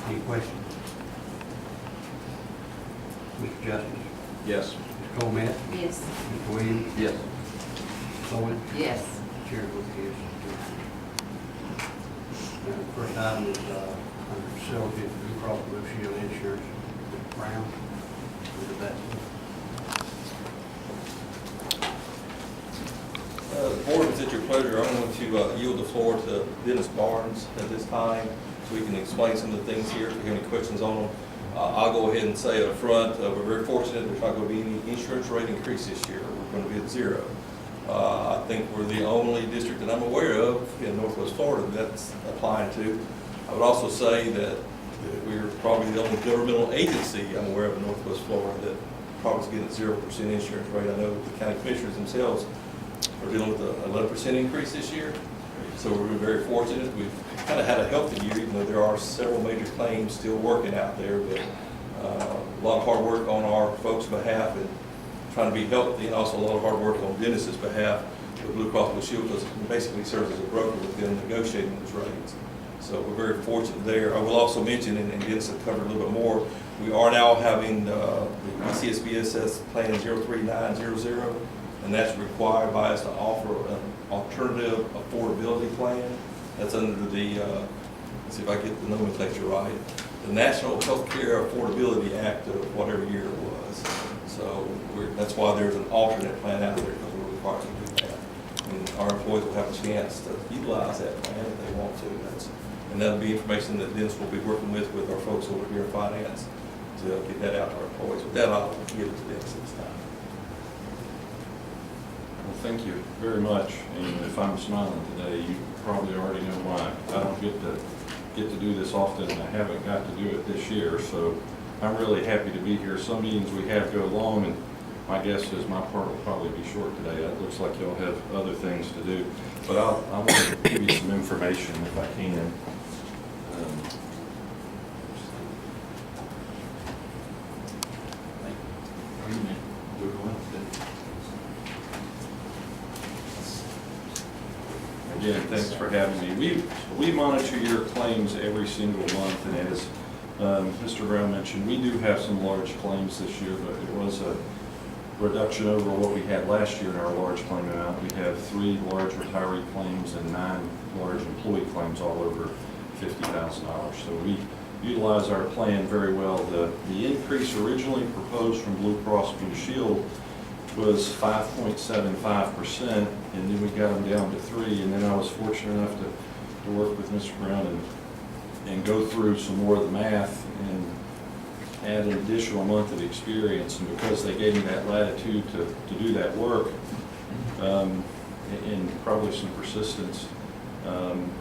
Any questions? Mr. Justice? Yes. Ms. Kolmetz? Yes. Mr. Williams? Yes. Owen? Yes. Chair votes yes. The first item is under facility Blue Cross Blue Shield Insurance. Brown? Is that? The board is at your pleasure. I'm going to yield the floor to Dennis Barnes at this time so we can explain some of the things here. If you have any questions on them, I'll go ahead and say up front, we're very fortunate there's not going to be any insurance rate increase this year. We're going to be at zero. I think we're the only district that I'm aware of in Northwest Florida that's applying to. I would also say that we're probably the only governmental agency I'm aware of in Northwest Florida that probably is getting 0% insurance rate. I know the county commissioners themselves are dealing with an 11% increase this year. So we've been very fortunate. We've kind of had a healthy year, even though there are several major claims still working out there. But a lot of hard work on our folks' behalf and trying to be healthy, and also a lot of hard work on Dennis's behalf with Blue Cross Blue Shield, because it basically serves as a broker with them negotiating those rates. So we're very fortunate there. I will also mention, and Dennis has covered a little bit more, we are now having the CSBSS plan 03900, and that's required by us to offer an alternative affordability plan. That's under the, let's see if I get the nomenclature right, the National Healthcare Affordability Act of whatever year it was. So that's why there's an alternate plan out there, because we're required to do that. And our employees will have a chance to utilize that plan if they want to. And that'll be information that Dennis will be working with our folks over here in finance to get that out to our employees. With that, I'll give it to Dennis this time. Well, thank you very much. And if I'm smiling today, you probably already know why. I don't get to do this often, and I haven't got to do it this year. So I'm really happy to be here. Some meetings we have go long, and my guess is my part will probably be short today. It looks like you'll have other things to do. But I want to give you some information if I can. Again, thanks for having me. We monitor your claims every single month, and as Mr. Brown mentioned, we do have some large claims this year, but it was a reduction over what we had last year in our large claim amount. We have 3 large retiree claims and 9 large employee claims, all over $50,000. So we utilize our plan very well. The increase originally proposed from Blue Cross Blue Shield was 5.75%, and then we got them down to 3%, and then I was fortunate enough to work with Mr. Brown and go through some more of the math and add an additional month of experience. And because they gave me that latitude to do that work, and probably some persistence,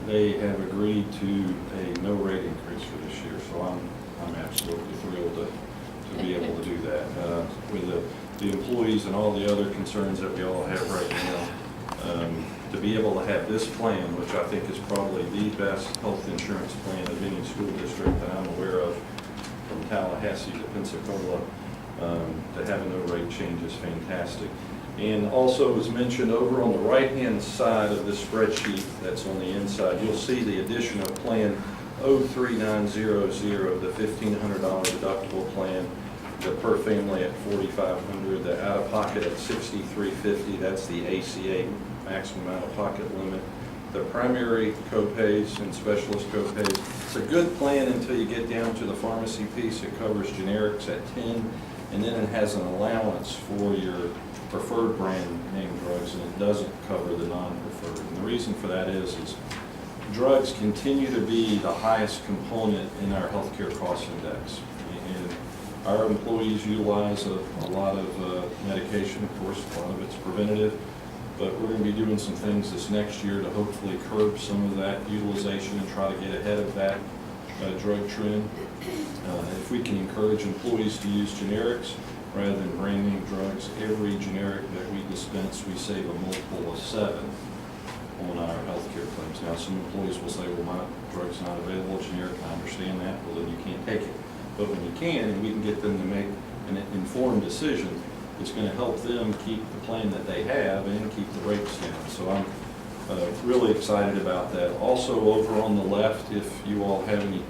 they have agreed to a no rate increase for this year. So I'm absolutely thrilled to be able to do that. With the employees and all the other concerns that we all have right now, to be able to have this plan, which I think is probably the best health insurance plan of any school district that I'm aware of, from Tallahassee to Pensacola, to have a no rate change is fantastic. And also, as mentioned, over on the right-hand side of this spreadsheet that's on the inside, you'll see the addition of Plan 03900, the $1,500 deductible plan, the per family at $4,500, the out-of-pocket at $6,350. That's the ACA maximum out-of-pocket limit. The primary copays and specialist copays. It's a good plan until you get down to the pharmacy piece. It covers generics at 10, and then it has an allowance for your preferred brand name drugs, and it doesn't cover the non-preferred. And the reason for that is drugs continue to be the highest component in our healthcare cost index. And our employees utilize a lot of medication. Of course, a lot of it's preventative, but we're going to be doing some things this next year to hopefully curb some of that utilization and try to get ahead of that drug trend. If we can encourage employees to use generics rather than brand name drugs, every generic that we dispense, we save a multiple of 7 on our healthcare claims. Now, some employees will say, well, my drug's not available generic. I understand that. Well, then you can't take it. But when you can, and we can get them to make an informed decision, it's going to help them keep the plan that they have and keep the rates down. So I'm really excited about that. Also, over on the left, if you all have any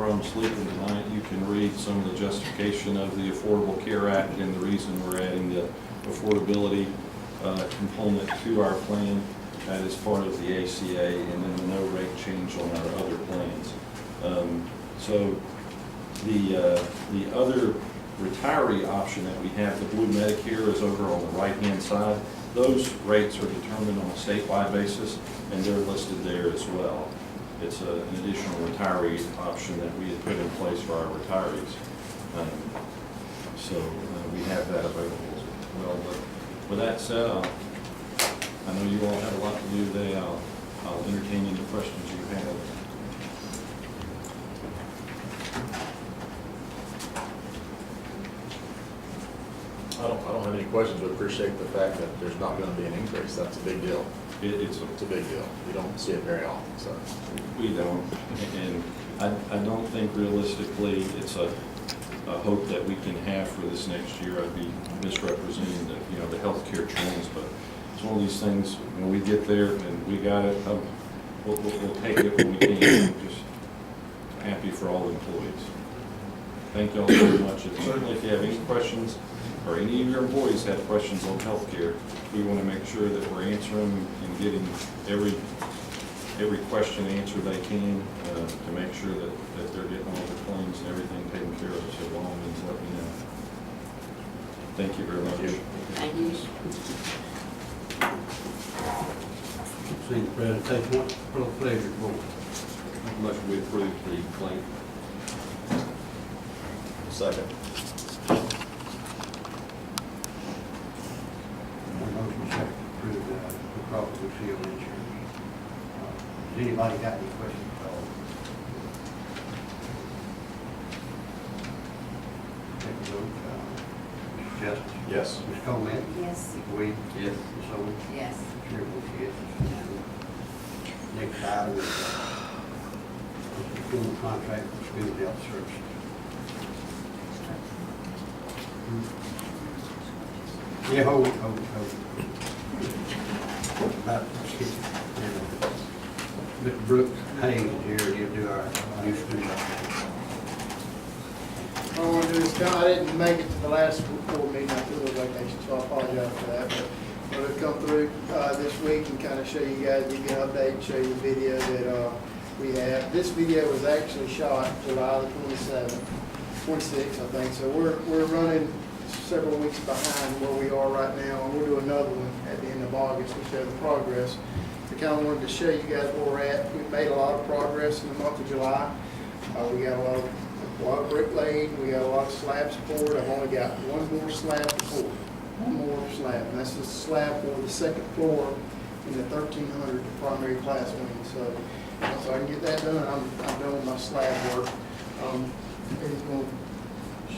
problem sleeping tonight, you can read some of the justification of the Affordable Care Act and the reason we're adding the affordability component to our plan. That is part of the ACA, and then the no rate change on our other plans. So the other retiree option that we have, the Blue Medicare, is over on the right-hand side. Those rates are determined on a statewide basis, and they're listed there as well. It's an additional retiree option that we had put in place for our retirees. So we have that available as well. But with that said, I know you all have a lot to do today. I'll entertain any questions you have. I don't have any questions, but appreciate the fact that there's not going to be an increase. That's a big deal. It's a big deal. You don't see it very often, so. We don't, and I don't think realistically it's a hope that we can have for this next year. I'd be misrepresenting the healthcare trends, but it's one of these things, when we get there and we got it, we'll take it when we can. I'm just happy for all the employees. Thank you all very much. And certainly if you have any questions, or any of your employees have questions on healthcare, we want to make sure that we're answering and getting every question answered they can to make sure that they're getting all the claims and everything taken care of. So long as let me know. Thank you very much. Thank you. Seen the presentation, what's the pleasure, board? Much we approve the claim. Second. Motion second to approve the crop blue shield insurance. Has anybody got any questions at all? Take a vote. Mr. Justice? Yes. Ms. Kolmetz? Yes. Mr. Weed? Yes. Ms. Owens? Yes. Chair votes yes. Next item is school contract for school health services. Yeah, hold. About Mr. Brooks Hayes is here, he'll do our new school update. All I want to do is, I didn't make it to the last board meeting after the vacation, so I apologize for that. But we'll come through this week and kind of show you guys, give you an update, show you the video that we have. This video was actually shot July the 26th, I think. So we're running several weeks behind where we are right now, and we'll do another one at the end of August to show the progress. We kind of wanted to show you guys where we're at. We've made a lot of progress in the month of July. We got a lot of brick laid. We got a lot of slabs poured. I've only got one more slab to pour. One more slab, and that's the slab for the second floor in the 1300 primary class wing. So I can get that done. I'm done with my slab work. He's going to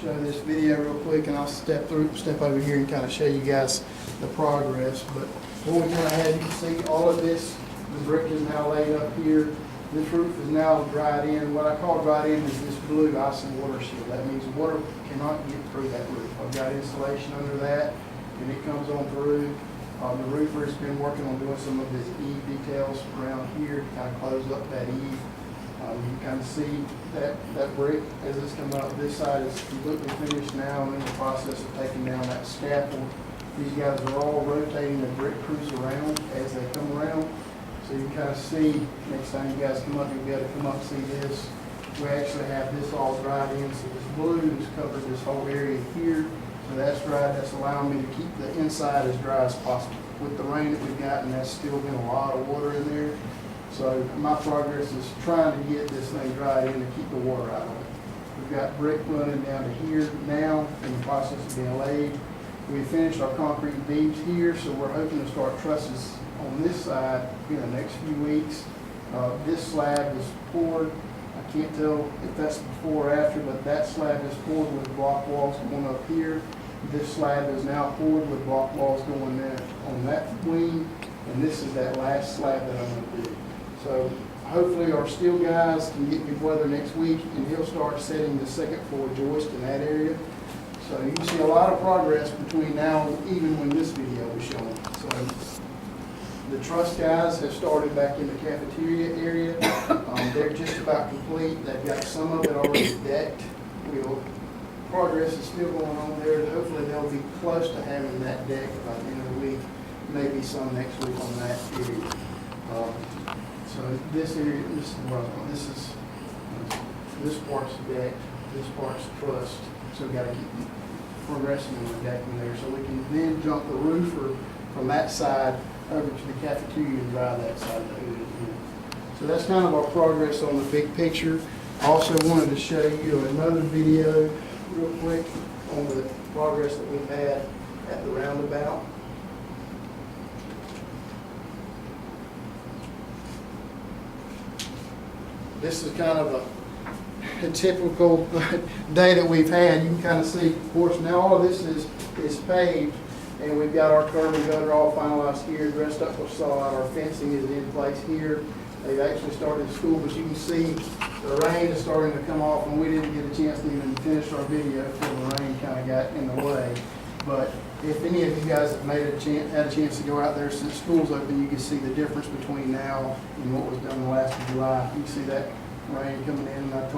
show this video real quick, and I'll step over here and kind of show you guys the progress. But what we kind of had, you can see all of this, the brick is now laid up here. This roof is now dried in. What I call dried in is this blue icing water shield. That means water cannot get through that roof. I've got insulation under that, and it comes on through. The roofer has been working on doing some of his eave details around here to kind of close up that eave. You can kind of see that brick as it's coming up. This side is completely finished now. I'm in the process of taking down that scaffold. These guys are all rotating the brick crews around as they come around. So you can kind of see, next time you guys come up, you'll be able to come up and see this. We actually have this all dried in. So this blue has covered this whole area here. So that's dried. That's allowing me to keep the inside as dry as possible. With the rain that we've gotten, that's still been a lot of water in there. So my progress is trying to get this thing dried in to keep the water out of it. We've got brick running down to here now in the process of being laid. We finished our concrete beams here, so we're hoping to start trusses on this side in the next few weeks. This slab is poured. I can't tell if that's before or after, but that slab is poured with block walls going up here. This slab is now poured with block walls going there on that wing, and this is that last slab that I'm going to do. So hopefully our steel guys can get good weather next week, and he'll start setting the second floor joist in that area. So you can see a lot of progress between now and even when this video was shown. So the truss guys have started back in the cafeteria area. They're just about complete. They've got some of it already decked. Progress is still going on there. Hopefully they'll be close to having that decked by the end of the week. Maybe some next week on that area. So this area, this part's decked, this part's trussed. So we got to keep progressing on the decking there. So we can then jump the roofer from that side over to the cafeteria and dry that side of the hood again. So that's kind of our progress on the big picture. I also wanted to show you another video real quick on the progress that we've had at the roundabout. This is kind of a typical day that we've had. You can kind of see, of course, now all of this is paved, and we've got our curb and gutter all finalized here, dressed up with solid. Our fencing is in place here. They've actually started school, but you can see the rain is starting to come off, and we didn't get a chance to even finish our video before the rain kind of got in the way. But if any of you guys have had a chance to go out there since school's open, you can see the difference between now and what was done last of July. You can see that rain coming in, and I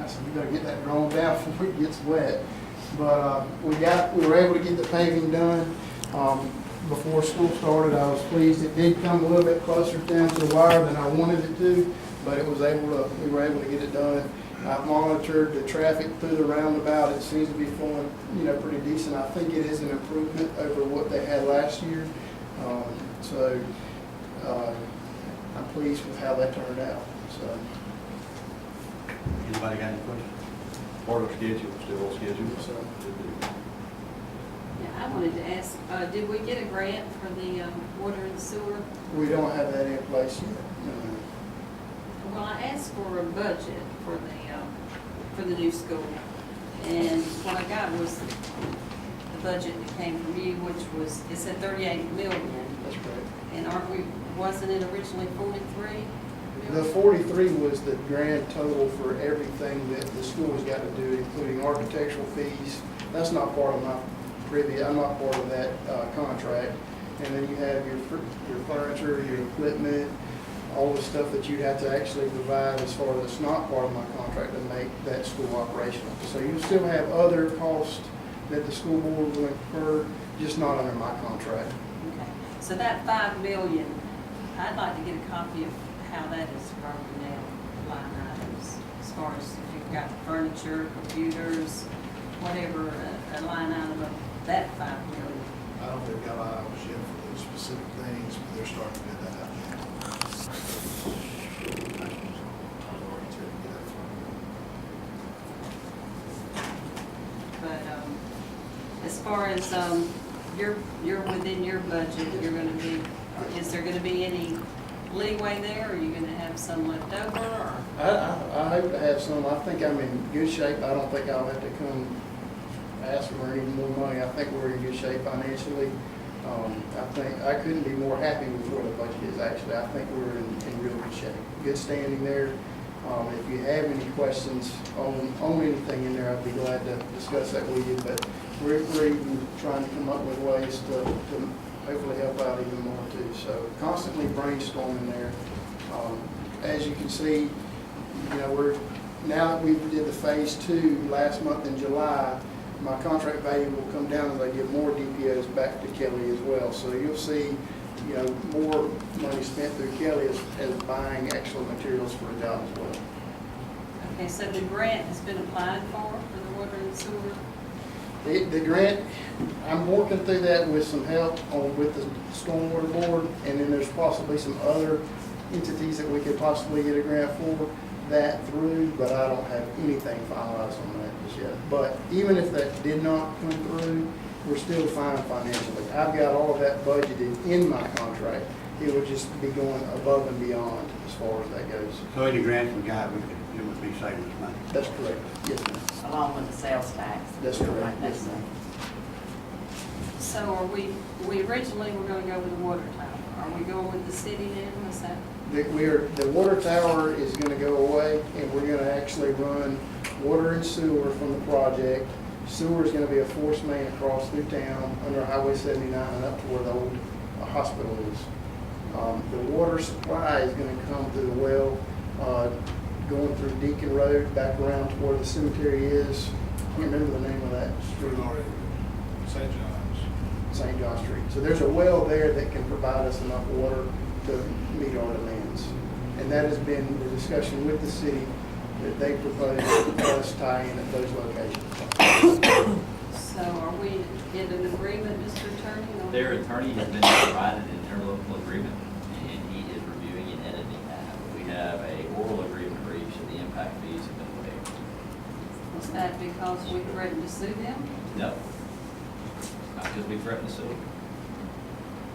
said, we gotta get that drawn down before it gets wet. But we were able to get the paving done before school started. I was pleased. It did come a little bit closer down to the wire than I wanted it to, but we were able to get it done. I've monitored the traffic through the roundabout. It seems to be flowing, pretty decent. I think it is an improvement over what they had last year. So I'm pleased with how that turned out. So. Anybody got any questions? Part of schedule, still on schedule. So, Yeah, I wanted to ask, did we get a grant for the water and sewer? we don't have that in place yet. Well, I asked for a budget for the new school, and what I got was the budget that came from you, which was, it said 38 million, That's correct. and wasn't it originally 43 The million? 43 was the grand total for everything that the school has got to do, including architectural fees. That's not part of my privy, I'm not part of that contract. And then you have your furniture, your equipment, all the stuff that you'd have to actually provide as far as it's not part of my contract to make that school operational. So you still have other costs that the school board will incur, just not under my contract. Okay, so that 5 million, I'd like to get a copy of how that is broken down, line items, as far as if you've got furniture, computers, whatever, a line item of that 5 million. I don't think they've got items yet for those specific things, but they're starting to get that out now. I've already tried to get that from But as far as you're within your budget, you're going to be, is there going to be any leeway there? Are you going to have some left over? Or? I hope to have some. I think I'm in good shape. I don't think I'll have to come ask for any more money. I think we're in good shape financially. I think I couldn't be more happy with where the budget is actually. I think we're in real good shape. Good standing there. If you have any questions on anything in there, I'd be glad to discuss that with you. But we're even trying to come up with ways to hopefully help out even more too. So constantly brainstorming there. As you can see, now that we did the phase 2 last month in July, my contract value will come down as I get more DPOs back to Kelly as well. So you'll see, more money spent through Kelly as buying actual materials for a job as well. Okay, so the grant has been applied for the water and sewer? The grant, I'm working through that with some help with the Stormwater Board, and then there's possibly some other entities that we could possibly get a grant for that through, but I don't have anything finalized on that just yet. But even if that did not come through, we're still fine financially. I've got all of that budgeted in my contract. It would just be going above and beyond as far as that goes. So any grants we got, it would be saving us money. That's correct. Yes, ma'am. Along with the sales tax. That's correct. Yes, ma'am. So are we originally were going to go with the water tower. Are we going with the city now? What's that? The water tower is going to go away, and we're going to actually run water and sewer from the project. Sewer is going to be a force main across through town under Highway 79 and up to where the old hospital is. The water supply is going to come through the well going through Deacon Road, back around to where the cemetery is. I can't remember the name of that street. St. John's. St. John Street. So there's a well there that can provide us enough water to meet our demands. And that has been the discussion with the city that they propose us tie in at those locations. So are we in an agreement, Mr. Attorney? on- Their attorney has been provided an interlocal agreement, and he is reviewing and editing that. We have a oral agreement reached, and the impact fees have been waived. Was that because we threatened to sue them? No, not because we threatened to sue.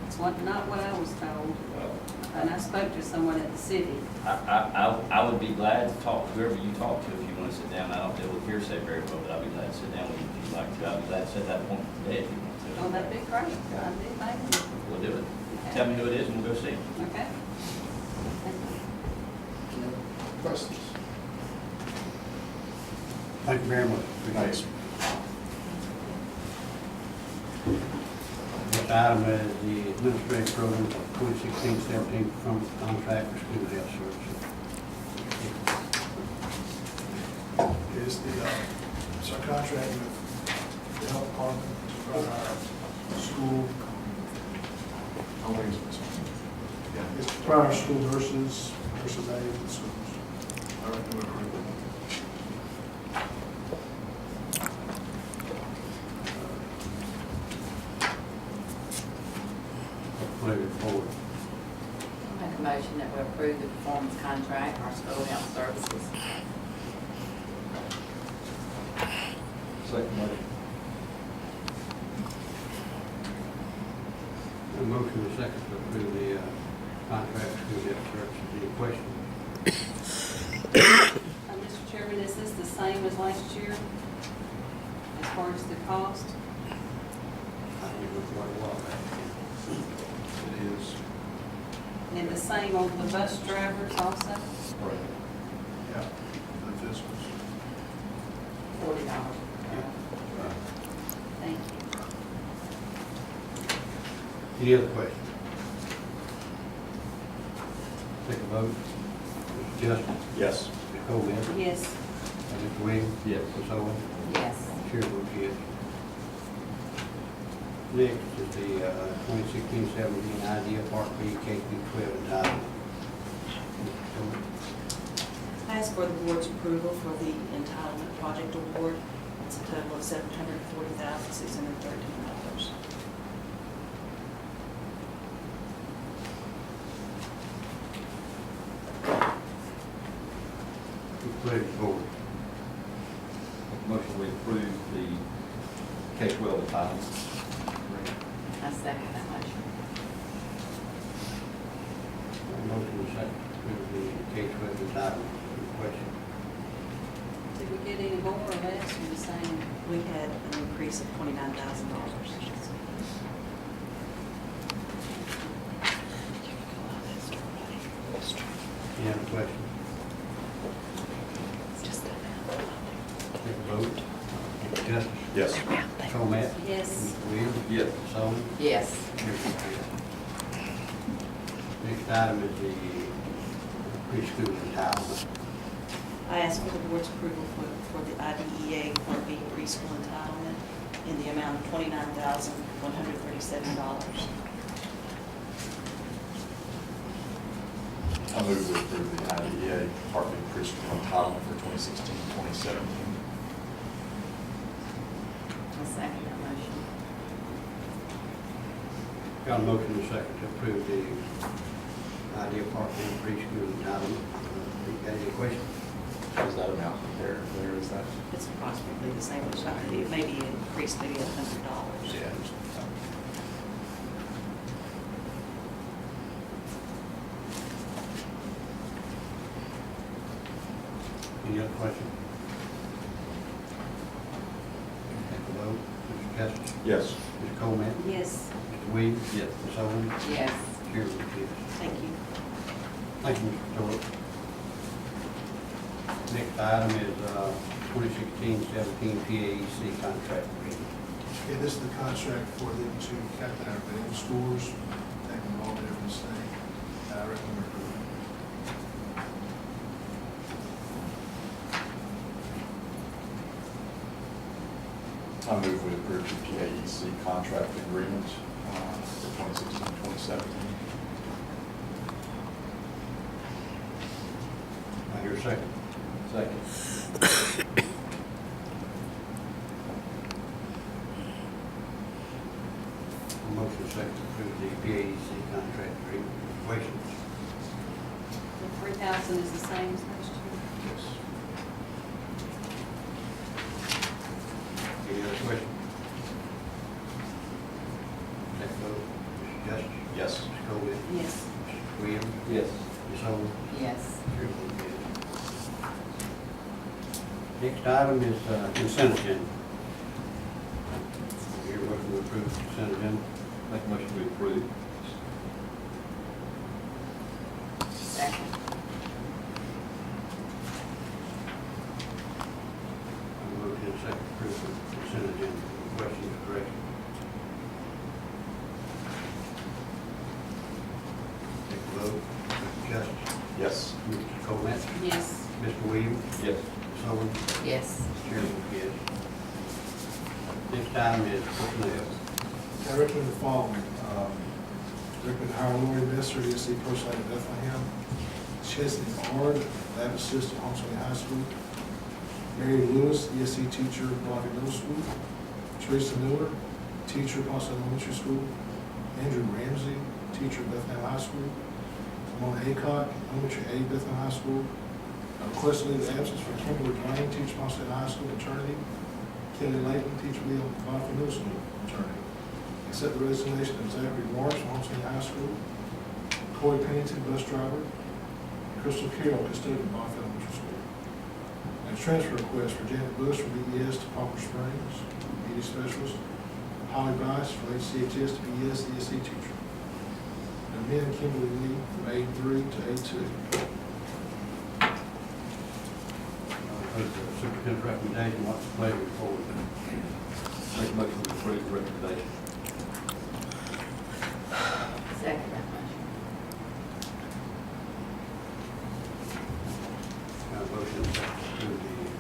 It's not what I was told, Well, and I spoke to someone at the city. I would be glad to talk to whoever you talk to if you want to sit down. I don't deal with hearsay very well, but I'd be glad to sit down with you if you'd like to. I'd be glad to set that appointment today if you want to. Oh, that'd be great. I'd be thankful. We'll do it. Tell me who it is and we'll go see him. Okay. Thank you. Questions? Thank you very much. Nice. This item is the administrative program for 2016-17 performance contract for school health services. Is it's our contract with the health department to run our school. I don't think it's, yeah, it's to run our school nurses aides in schools. I recommend approval. Moving forward. I'll make a motion that we approve the performance contract for our school health services. Second motion. A motion and a second to approve the contract for school health services. Any questions? Mr. Chairman, is this the same as last year as far as the cost? I think it was quite a while back. It is. And the same on the bus drivers also? Right. Yeah, the physicals. $40. Thank you. Any other questions? Take a vote. Mr. Justin? Yes. Ms. Kolmetz? Yes. Mr. Williams? Yes. Ms. Owen? Yes. Chair votes yes. Next is the 2016-17 IDEA Part B K-12 entitlement. I ask for the board's approval for the entitlement project award. It's a total of $740,613. Please, board. Motion we approve the K-12 entitlement. I second that motion. Motion is second to approve the K-12 entitlement. Any question? Did we get any more or less or the same? We had an increase of $29,000. Any other questions? Take a vote. Mr. Justice? Yes. Kolmetz? Yes. Mr. Williams? Yes. Ms. Owen? Yes. Chair votes yes. Next item is the preschool entitlement. I ask for the board's approval for the IDEA Part B preschool entitlement in the amount of $29,137. I move to approve the IDEA Part B preschool entitlement for 2016-2017. I second that motion. Got a motion and a second to approve the IDEA Part B preschool entitlement. Got any questions? Is that amount there? Where is that? It's approximately the same as it may be increased maybe $100. Yeah. Any other questions? Take a vote. Mr. Justice? Yes. Ms. Kolmetz? Yes. Mr. Williams? Yes. Ms. Owen? Yes. Chair votes yes. Thank you. Thank you, Mr. Thorpe. Next item is 2016-17 PAEC contract agreement. Okay, this is the contract for them to captain our medical scores, take them all in every state. I recommend approval. I move we approve the PAEC contract agreement for 2016-2017. I hear a second. Second. Motion second to approve the PAEC contract agreement. Questions? The 3,000 is the same as last year. Yes. Any other questions? Take a vote. Mr. Justice? Yes. Ms. Colvin? Yes. Mr. Williams? Yes. Ms. Holmes? Yes. Chair votes yes. Next item is consent agenda. Here, motion to approve the consent agenda. Make a motion to approve. Second. Motion second to approve the consent agenda. Questions or corrections? Take a vote. Mr. Justice? Yes. Mr. Kolmetz? Yes. Mr. Williams? Yes. Ms. Holmes? Yes. Chair votes yes. Next item is personnel. I recommend the following. Recommend hire Lori Messer, ESC person at Bethlehem. Chesney Hard, lab assistant, Holmes County High School. Mary Lewis, ESC teacher, Bonifay Middle School. Teresa Miller, teacher, Ponce Elementary School. Andrew Ramsey, teacher, Bethlehem High School. Ramona Aycock, elementary aide, Bethlehem High School. Request leave of absence for Kimberly Blaine, teacher, Ponce High School, maternity. Kelly Layton, teacher, Bonifay Middle School, maternity. Accept the resignation of Zachary Morris from Holmes County High School. Corey Pennington, bus driver. Crystal Carroll, custodian, Bonifay Elementary School. And transfer request for Janet Bush from BES to Poplar Springs, media specialist. Holly Bice from HCHS to BES, ESC teacher. And amend Kimberly Lee from A3 to A2. Put the superintendent's recommendation, what's the pleasure for it? Make a motion to approve the recommendation. Second that motion. Motion second to approve the superintendent's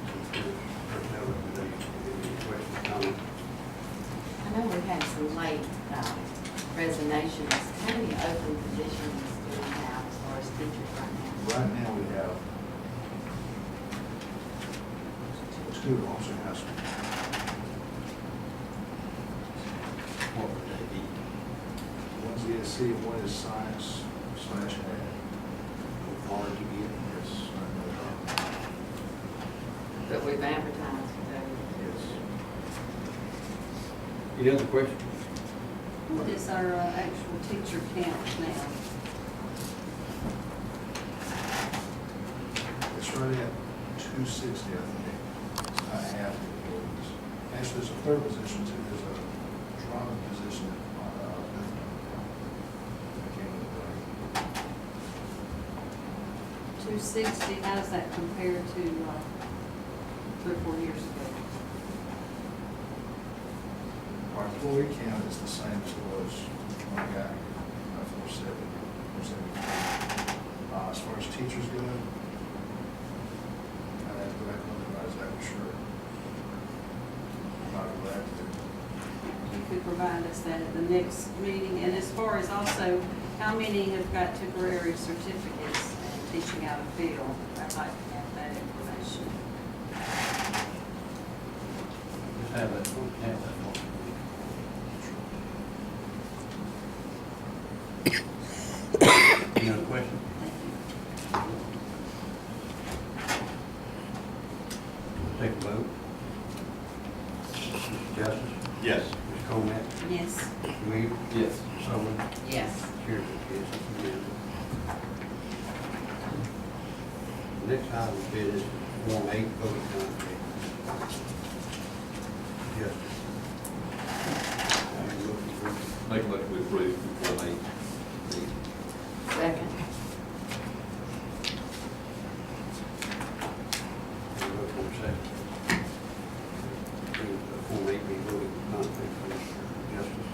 personnel recommendation. Any questions, comments? I know we had some late resignations. How many open positions do we have as far as teachers right now? Right now, we have two at Holmes County High School. What would they be? One's ESC, one is science / ag. Hard to get? Yes, I know that. But we've advertised for those. Yes. Any other questions? What is our actual teacher count now? It's running at 260, I think. It's not half the employees. Actually, there's a third position too. There's a drama position on Bethlehem. I can't remember. 260, how does that compare to 3 or 4 years ago? Our employee count is the same as it was when I got here, 470. As far as teachers go, I'd have to go back and look at that for sure. I'll be glad to. You could provide us that at the next meeting. And as far as also, how many have got temporary certificates and teaching out of field? I'd like to have that information. Just have that, have that. Any other questions? Take a vote. Mr. Justice? Yes. Ms. Kolmetz? Yes. Mr. Williams? Yes. Ms. Holmes? Yes. Chair votes yes, it's unanimous. The next item of business is Form 8 voting contract. Justice. Make a motion to approve Form 8. Second. Vote for second. Approve the Form 8 voting contract for Justice.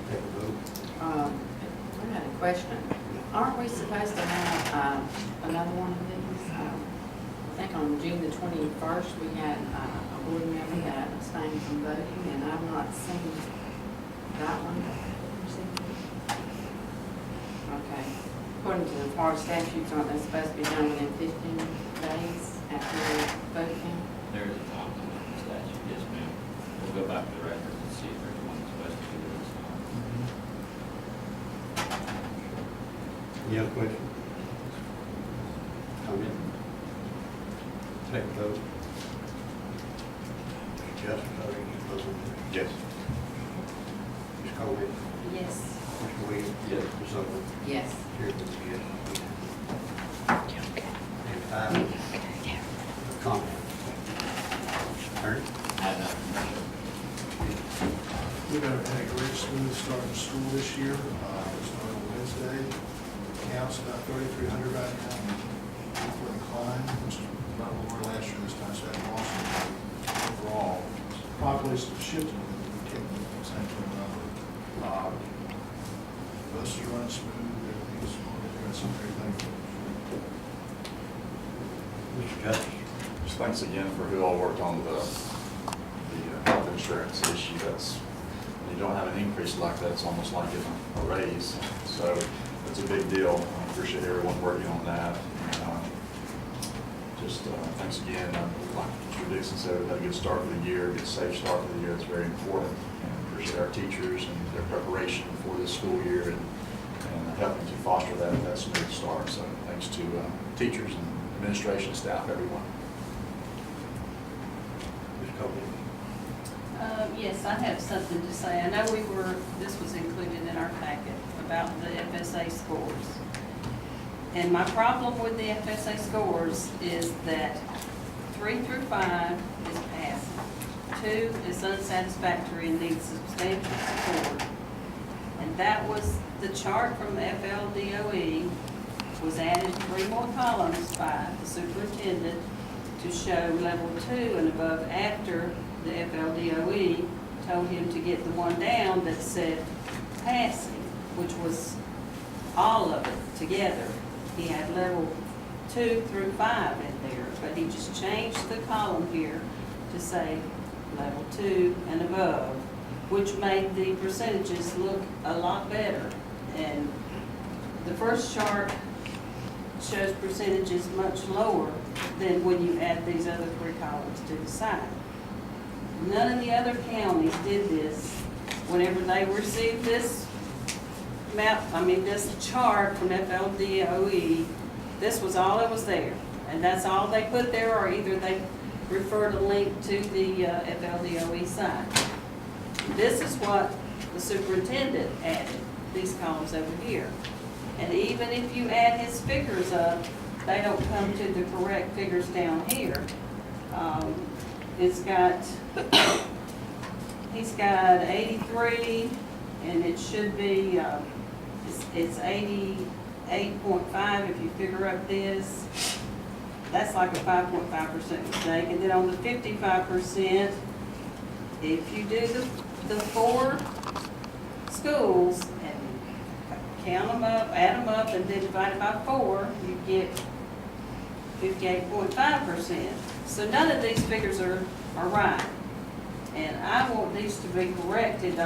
Take a vote. We had a question. Aren't we supposed to have another one of these? I think on June the 21st, we had a board member that abstained from voting, and I've not seen that one. Okay. According to the Florida statutes, aren't they supposed to be done within 15 days after the vote count? There is a time limit in the statute, yes, ma'am. We'll go back to the records and see if there's one that's supposed to be there this time. Any other questions? Comment? Take a vote. Mr. Justice, how do you vote? Yes. Ms. Kolmetz? Yes. Mr. Williams? Yes. Ms. Sullivan? Yes. Chair votes yes. And 5, comment. Attorney? I have nothing. We've had a great smooth start to school this year. We started on Wednesday. Counts about 3,300 right now. People inclined, which is about what we were last year this time, so that's awesome. Overall, population shifted, we kept the same number. Buses are running smooth, everything's doing some great things. Mr. Justice? Just thanks again for who all worked on the health insurance issue. That's, when you don't have an increase like that, it's almost like giving a raise. So it's a big deal. I appreciate everyone working on that. And, just thanks again. Like Mr. Dixon said, we've had a good start of the year, a good safe start of the year. It's very important. And I appreciate our teachers and their preparation for this school year and helping to foster that smooth start. So thanks to teachers and administration staff, everyone. Ms. Kolmetz? Yes, I have something to say. I know this was included in our packet about the FSA scores. And my problem with the FSA scores is that 3 through 5 is passing. 2 is unsatisfactory and needs substantial support. And that was the chart from the FLDOE was added 3 more columns by the superintendent to show level 2 and above after the FLDOE told him to get the one down that said passing, which was all of it together. He had level 2 through 5 in there, but he just changed the column here to say level 2 and above, which made the percentages look a lot better. And the first chart shows percentages much lower than when you add these other 3 columns to the side. None of the other counties did this. Whenever they received this this chart from FLDOE, this was all that was there. And that's all they put there, or either they referred a link to the FLDOE site. This is what the superintendent added, these columns over here. And even if you add his figures up, they don't come to the correct figures down here. He's got 83, and it should be, it's 88.5 if you figure up this. That's like a 5.5% mistake. And then on the 55%, if you do the 4 schools and count them up, add them up, and then divide it by 4, you get 58.5%. So none of these figures are right. And I want these to be corrected,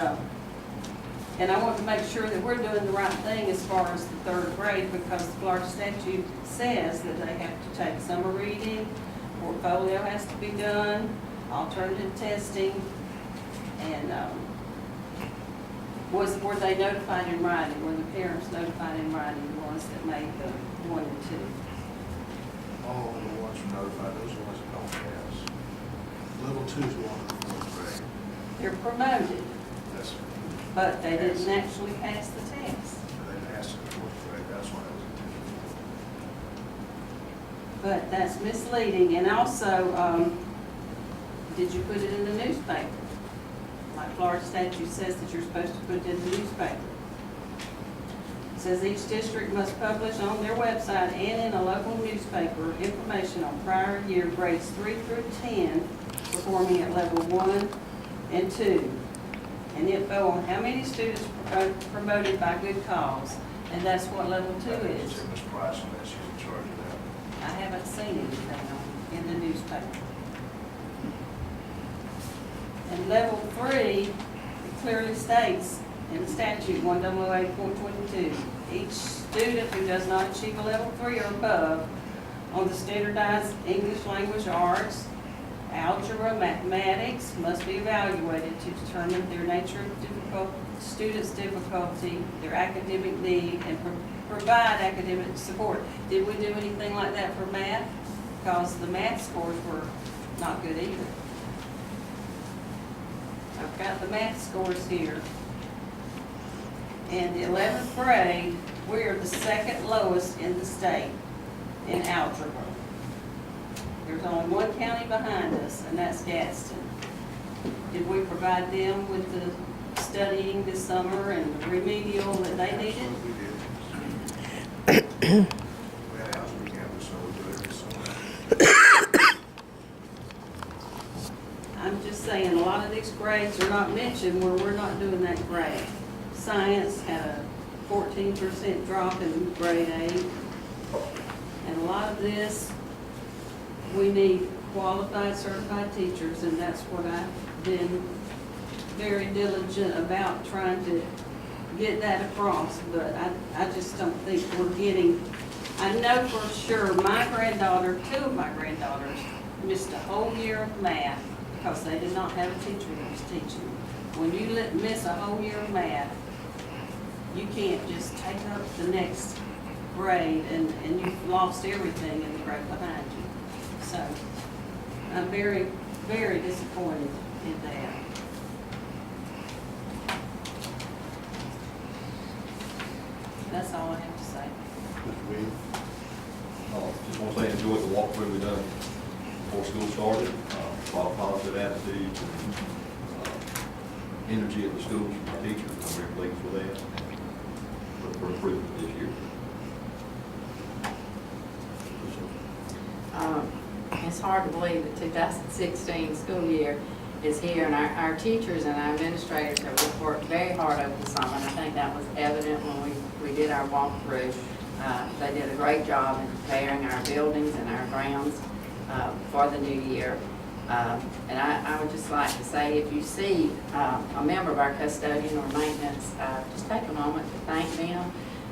and I want to make sure that we're doing the right thing as far as the 3rd grade, because the Florida statute says that they have to take summer reading, portfolio has to be done, alternative testing, and were they notified in writing? Were the parents notified in writing, the ones that made the 1 and 2? All of the ones who are notified, those are the ones that don't pass. Level 2 is one of the 4th grade. They're promoted, That's, but they didn't actually pass the test. they passed in the 4th grade, that's why it was intentional. But that's misleading, and also, did you put it in the newspaper? Like Florida statute says that you're supposed to put it in the newspaper. It says each district must publish on their website and in a local newspaper information on prior year grades 3 through 10 performing at level 1 and 2, and info on how many students promoted by good cause, and that's what level 2 is. Ms. Price, and she's in charge of that. I haven't seen anything on in the newspaper. And level 3, it clearly states in the statute 1008.22, each student who does not achieve a level 3 or above on the standardized English language arts, algebra, mathematics must be evaluated to determine their nature of student's difficulty, their academic need, and provide academic support. Did we do anything like that for math? Because the math scores were not good either. I've got the math scores here. In the 11th grade, we are the second lowest in the state in algebra. There's only one county behind us, and that's Gadsden. Did we provide them with the studying this summer and the remedial that they needed? We had algebra campus, so we do it every summer. I'm just saying, a lot of these grades are not mentioned where we're not doing that grade. Science had a 14% drop in grade 8. And a lot of this, we need qualified, certified teachers, and that's what I've been very diligent about trying to get that across. But I just don't think we're getting, I know for sure my granddaughter, 2 of my granddaughters, missed a whole year of math because they did not have a teacher that was teaching. When you miss a whole year of math, you can't just take up the next grade and you've lost everything in the grade behind you. So I'm very, very disappointed in that. That's all I have to say. Mr. Williams? Just want to say, enjoyed the walkthrough we done before school started. A lot of positive attitudes and energy at the schools from our teachers. I'm very pleased with that. Look for improvement this year. It's hard to believe the 2016 school year is here, and our teachers and our administrators have worked very hard over the summer, and I think that was evident when we did our walkthrough. They did a great job in preparing our buildings and our grounds for the new year. And I would just like to say, if you see a member of our custodian or maintenance, just take a moment to thank them.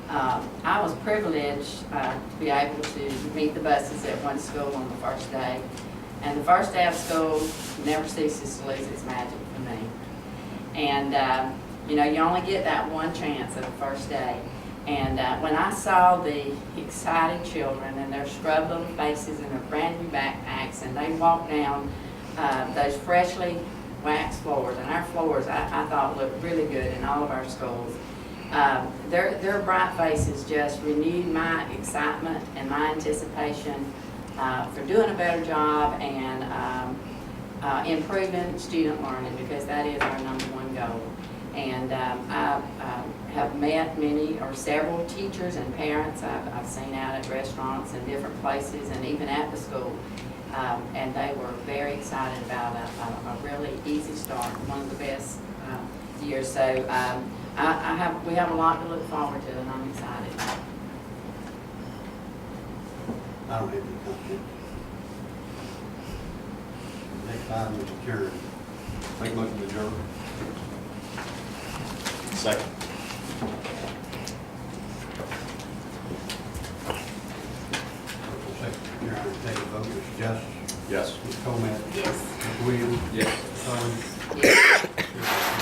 I was privileged to be able to meet the buses at one school on the first day. And the first day of school never ceases to lose its magic for me. And, you know, you only get that one chance at the first day. And when I saw the excited children and their scrubbed little faces and their brand new backpacks, and they walked down those freshly waxed floors, and our floors I thought looked really good in all of our schools. Their bright faces just renewed my excitement and my anticipation for doing a better job and improving student learning, because that is our #1 goal. And I have met many or several teachers and parents I've seen out at restaurants and different places and even at the school. And they were very excited about a really easy start, one of the best years. So we have a lot to look forward to, and I'm excited. I don't have any comments. Next item is adjourned. Make a motion to adjourn. Second. Take a vote, Mr. Justice. Yes. Ms. Kolmetz. Yes. Mr. Williams. Yes. Mr. Holmes. Yes.